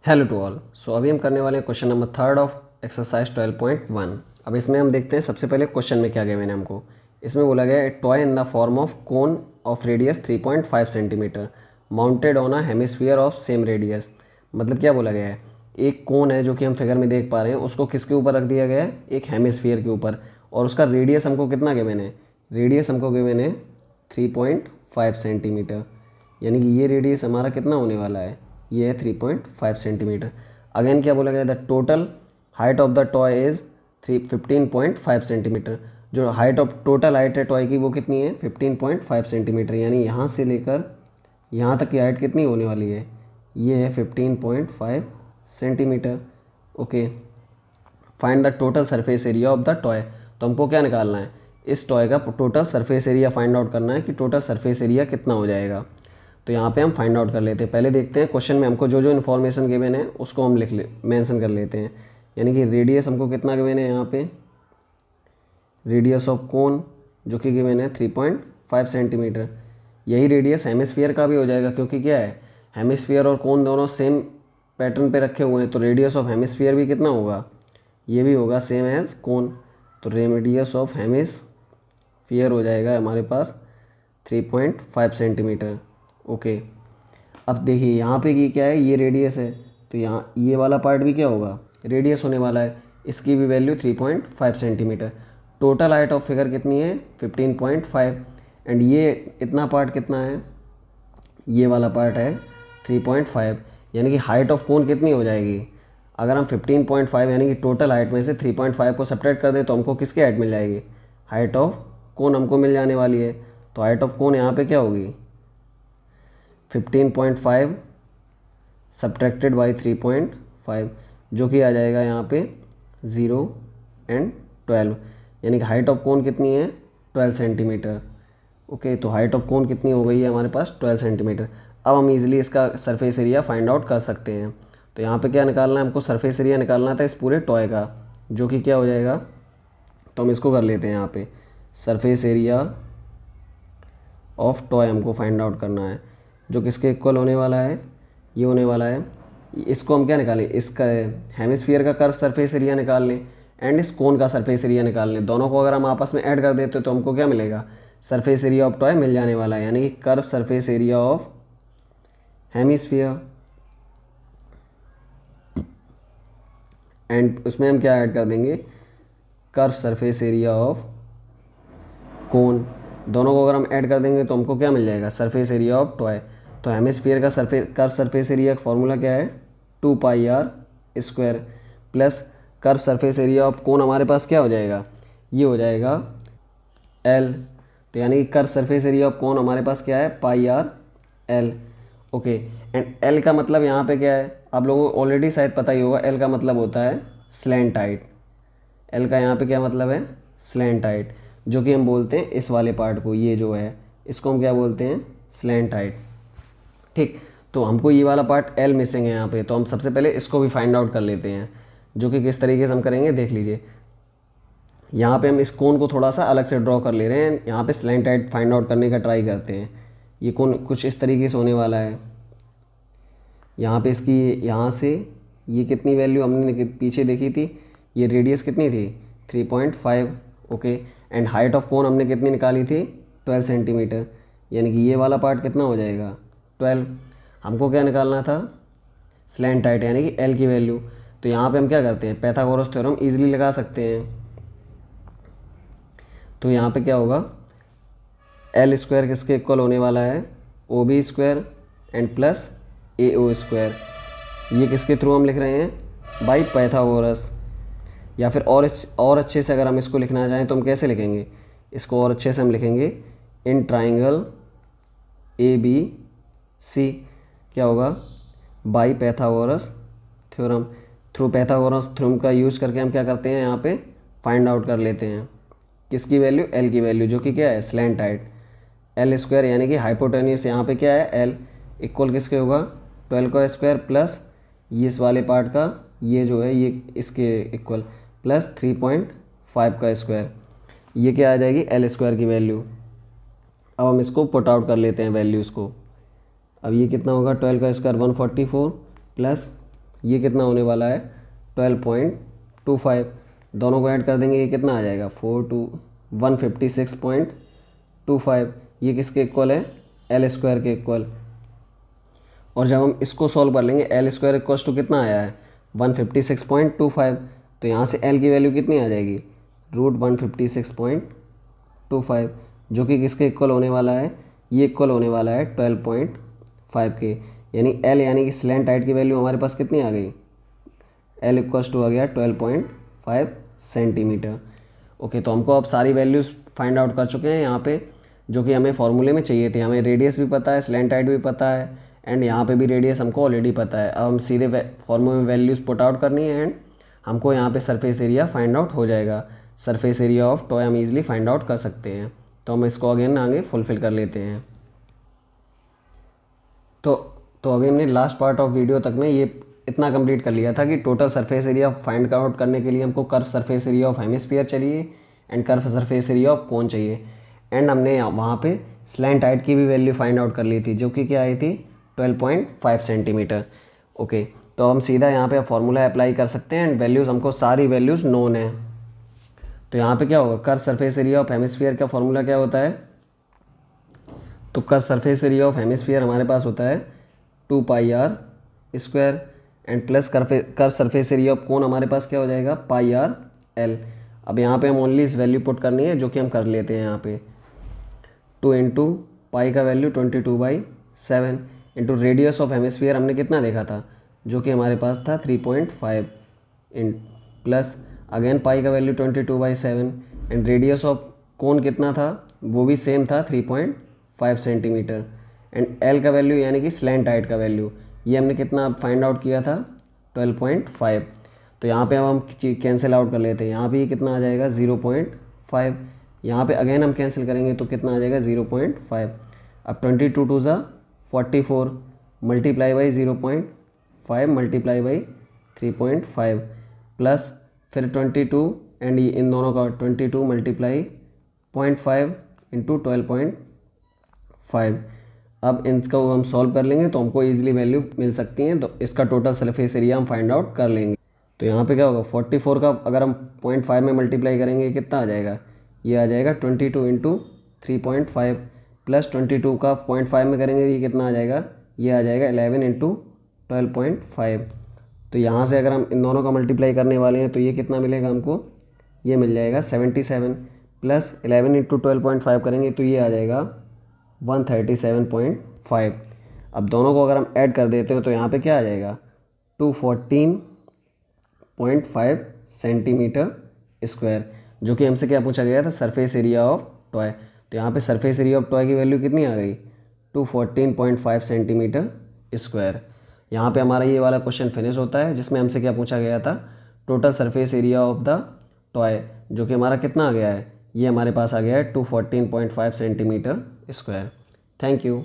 Hello to all. सो अभी हम करने वाले हैं क्वेश्चन नंबर 3 ऑफ एक्सरसाइज 12.1। अब इसमें हम देखते हैं सबसे पहले क्वेश्चन में क्या गिवन है हमको। इसमें बोला गया है toy in the form of cone of radius 3.5 centimetre mounted on a hemisphere of same radius. मतलब क्या बोला गया है, एक कोन है जो कि हम फिगर में देख पा रहे हैं, उसको किसके ऊपर रख दिया गया है, एक हेमिस्फीयर के ऊपर, और उसका रेडियस हमको कितना गिवन है, रेडियस हमको गिवन है 3.5 सेंटीमीटर। यानी कि ये रेडियस हमारा कितना होने वाला है, ये है 3.5 सेंटीमीटर। अगेन क्या बोला गया, the total height of the toy is 15.5 centimetre. जो हाइट ऑफ टोटल हाइट है टॉय की वो कितनी है, 15.5 सेंटीमीटर। यानी यहाँ से लेकर यहाँ तक की हाइट कितनी होने वाली है, ये है 15.5 centimetre. Okay, find the total surface area of the toy. तो हमको क्या निकालना है, इस टॉय का total surface area find out करना है कि टोटल सरफेस एरिया कितना हो जाएगा। तो यहाँ पे हम फाइंड आउट कर लेते हैं। पहले देखते हैं क्वेश्चन में हमको जो जो इन्फॉर्मेशन गिवन है उसको हम मेंशन कर लेते हैं। यानी कि रेडियस हमको कितना गिवन है, यहाँ पे रेडियस ऑफ कोन जो कि गिवन है 3.5 सेंटीमीटर। यही रेडियस हेमिस्फीयर का भी हो जाएगा, क्योंकि क्या है, हेमिस्फीयर और कोन दोनों सेम पैटर्न पे रखे हुए हैं, तो रेडियस ऑफ हेमिस्फीयर भी कितना होगा, ये भी होगा सेम एज कोन। तो रेडियस ऑफ हेमिस्फीयर हो जाएगा हमारे पास 3.5 सेंटीमीटर। ओके, अब देखिए यहाँ पे ये क्या है, ये रेडियस है, तो यहाँ ये वाला पार्ट भी क्या होगा, रेडियस होने वाला है। इसकी भी value 3.5 centimetre. Total height of figure कितनी है, 15.5, एंड ये इतना पार्ट कितना है, ये वाला पार्ट है 3.5। यानी कि हाइट ऑफ कोन कितनी हो जाएगी, अगर हम 15.5 यानी कि टोटल हाइट में से 3.5 को सब्ट्रैक्ट कर दें तो हमको किसकी हाइट मिल जाएगी, हाइट ऑफ कोन हमको मिल जाने वाली है। तो हाइट ऑफ कोन यहाँ पे क्या होगी, 15.5 सब्ट्रैक्टेड बाई 3.5, जो कि आ जाएगा यहाँ पे 0 एंड 12। यानी कि हाइट ऑफ कोन कितनी है, 12 सेंटीमीटर। ओके, तो हाइट ऑफ कोन कितनी हो गई है हमारे पास, 12 सेंटीमीटर। अब हम इजीली इसका सरफेस एरिया फाइंड आउट कर सकते हैं। तो यहाँ पे क्या निकालना है हमको, सरफेस एरिया निकालना था इस पूरे टॉय का, जो कि क्या हो जाएगा, तो हम इसको कर लेते हैं। यहाँ पे सरफेस एरिया ऑफ टॉय हमको फाइंड आउट करना है, जो किसके इक्वल होने वाला है, ये होने वाला है। इसको हम क्या निकालें, इसका हेमिस्फीयर का कर्व सरफेस एरिया निकाल लें एंड इस कोन का सरफेस एरिया निकाल लें। दोनों को अगर हम आपस में ऐड कर देते तो हमको क्या मिलेगा, सरफेस एरिया ऑफ टॉय मिल जाने वाला है। यानी कि curve surface area of hemisphere, and उसमें हम क्या ऐड कर देंगे, कर्व सरफेस एरिया ऑफ कोन। दोनों को अगर हम ऐड कर देंगे तो हमको क्या मिल जाएगा, सरफेस एरिया ऑफ टॉय। तो हेमिस्फीयर का कर्व सरफेस एरिया का फॉर्मूला क्या है, 2πr² plus curve surface area of कोन हमारे पास क्या हो जाएगा, ये हो जाएगा L। तो यानी कि कर्व सरफेस एरिया ऑफ कोन हमारे पास क्या है, πr/L। ओके, एंड L का मतलब यहाँ पे क्या है, आप लोगों को ऑलरेडी शायद पता ही होगा, L का मतलब होता है स्लैंट हाइट। L का यहाँ पे क्या मतलब है, स्लैंट हाइट, जो कि हम बोलते हैं इस वाले पार्ट को, ये जो है इसको हम क्या बोलते हैं, स्लैंट हाइट। ठीक, तो हमको ये वाला पार्ट L मिसिंग है यहाँ पे, तो हम सबसे पहले इसको भी फाइंड आउट कर लेते हैं, जो कि किस तरीके से हम करेंगे देख लीजिए। यहाँ पे हम इस कोन को थोड़ा सा अलग से ड्रॉ कर ले रहे हैं, यहाँ पे स्लैंट हाइट फाइंड आउट करने का ट्राई करते हैं। ये कोन कुछ इस तरीके से होने वाला है। यहाँ पे इसकी यहाँ से ये कितनी वैल्यू हमने पीछे देखी थी, ये रेडियस कितनी थी, 3.5। Okay, and height of cone हमने कितनी निकाली थी, 12 सेंटीमीटर। यानी कि ये वाला पार्ट कितना हो जाएगा, 12। हमको क्या निकालना था, स्लैंट हाइट यानी कि L की वैल्यू। तो यहाँ पे हम क्या करते हैं, पाइथागोरस थ्योरम इजीली लगा सकते हैं। तो यहाँ पे क्या होगा, L² किसके इक्वल होने वाला है, OB² एंड प्लस AO²। ये किसके थ्रू हम लिख रहे हैं, बाई पाइथागोरस। या फिर और अच्छे से अगर हम इसको लिखना चाहें तो हम कैसे लिखेंगे इसको, और अच्छे से हम लिखेंगे इन ट्राइंगल ABC क्या होगा, by Pythagoras theorem. Through Pythagoras theorem का यूज़ करके हम क्या करते हैं, यहाँ पे फाइंड आउट कर लेते हैं किसकी वैल्यू, L की वैल्यू, जो कि क्या है, स्लैंट हाइट। L² यानी कि हाइपोटेन्यूस यहाँ पे क्या है, L इक्वल किसके होगा, 12 का स्क्वायर प्लस ये इस वाले पार्ट का, ये जो है ये इसके इक्वल, प्लस 3.5 का स्क्वायर, ये क्या आ जाएगी, L² की वैल्यू। अब हम इसको पुट आउट कर लेते हैं वैल्यूज़ को। अब ये कितना होगा, 12 का स्क्वायर 144 प्लस ये कितना होने वाला है 12.25, दोनों को ऐड कर देंगे ये कितना आ जाएगा 156.25, ये किसके इक्वल है एल स्क्वायर के इक्वल। और जब हम इसको सॉल्व कर लेंगे एल स्क्वायर इक्वल टू कितना आया है 156.25, तो यहाँ से एल की वैल्यू कितनी आ जाएगी √156.25, जो कि किसके इक्वल होने वाला है, ये इक्वल होने वाला है 12.5 के। यानी एल यानी कि स्लैंट हाइट की वैल्यू हमारे पास कितनी आ गई, एल इक्वल्स टू आ गया 12.5 सेंटीमीटर। ओके, तो हमको अब सारी वैल्यूज़ फाइंड आउट कर चुके हैं यहाँ पे, जो कि हमें फॉर्मूले में चाहिए थे। हमें रेडियस भी पता है, स्लैंट हाइट भी पता है, एंड यहाँ पे भी रेडियस हमको ऑलरेडी पता है। अब हम सीधे फॉर्मूले में वैल्यूज़ पुट आउट करनी है एंड हमको यहाँ पे सरफेस एरिया फाइंड आउट हो जाएगा। सरफेस एरिया ऑफ टॉय हम ईजिली फाइंड आउट कर सकते हैं। तो हम इसको अगेन आगे फुलफिल कर लेते हैं। तो अभी हमने लास्ट पार्ट ऑफ वीडियो तक में ये इतना कंप्लीट कर लिया था कि total surface area find out करने के लिए हमको curve surface area of hemisphere चाहिए and curve surface area of cone चाहिए, एंड हमने वहाँ पे स्लैंट हाइट की भी वैल्यू फाइंड आउट कर ली थी, जो कि क्या आई थी 12.5 सेंटीमीटर। ओके, तो हम सीधा यहाँ पे फॉर्मूला अप्लाई कर सकते हैं एंड वैल्यूज़ हमको सारी वैल्यूज़ नोन है। तो यहाँ पे क्या होगा, curve surface area of hemisphere का फॉर्मूला क्या होता है, तो curve surface area of hemisphere हमारे पास होता है 2πr² and plus curve surface area of कोन हमारे पास क्या हो जाएगा πrl। अब यहाँ पे हम ओनली इस वैल्यू पुट करनी है, जो कि हम कर लेते हैं यहाँ पे 2 इंटू पाई का value 22/7 into radius of hemisphere हमने कितना देखा था, जो कि हमारे पास था 3.5 इन प्लस अगेन पाई का value 22/7 and radius of cone कितना था, वो भी सेम था 3.5 सेंटीमीटर एंड एल का वैल्यू यानी कि स्लैंट हाइट का वैल्यू ये हमने कितना फाइंड आउट किया था 12.5। तो यहाँ पे अब हम कैंसिल आउट कर लेते हैं, यहाँ भी कितना आ जाएगा 0.5, यहाँ पे अगेन हम कैंसिल करेंगे तो कितना आ जाएगा 0.5। अब 22 टू ज़ा 44 multiply by 0.5 multiply by 3.5 plus फिर 22 एंड इन दोनों का 22 मल्टीप्लाई 0.5 इंटू 12.5। अब इनको हम सॉल्व कर लेंगे तो हमको ईजिली वैल्यू मिल सकती हैं, तो इसका टोटल सरफेस एरिया हम फाइंड आउट कर लेंगे। तो यहाँ पे क्या होगा 44 का अगर हम 0.5 में मल्टीप्लाई करेंगे कितना आ जाएगा, ये आ जाएगा 22 इंटू 3.5 प्लस 22 का 0.5 में करेंगे ये कितना आ जाएगा, ये आ जाएगा 11 इंटू 12.5। तो यहाँ से अगर हम इन दोनों का मल्टीप्लाई करने वाले हैं तो ये कितना मिलेगा हमको, ये मिल जाएगा 77 प्लस 11 इंटू 12.5 करेंगे तो ये आ जाएगा 137.5। अब दोनों को अगर हम ऐड कर देते हो तो यहाँ पे क्या आ जाएगा 214.5 सेंटीमीटर स्क्वायर, जो कि हमसे क्या पूछा गया था सरफेस एरिया ऑफ टॉय। तो यहाँ पे सरफेस एरिया ऑफ टॉय की वैल्यू कितनी आ गई 214.5 सेंटीमीटर स्क्वायर। यहाँ पे हमारा ये वाला क्वेश्चन फिनिश होता है, जिसमें हमसे क्या पूछा गया था total surface area of the toy, जो कि हमारा कितना आ गया है, ये हमारे पास आ गया है 214.5 सेंटीमीटर स्क्वायर। Thank you.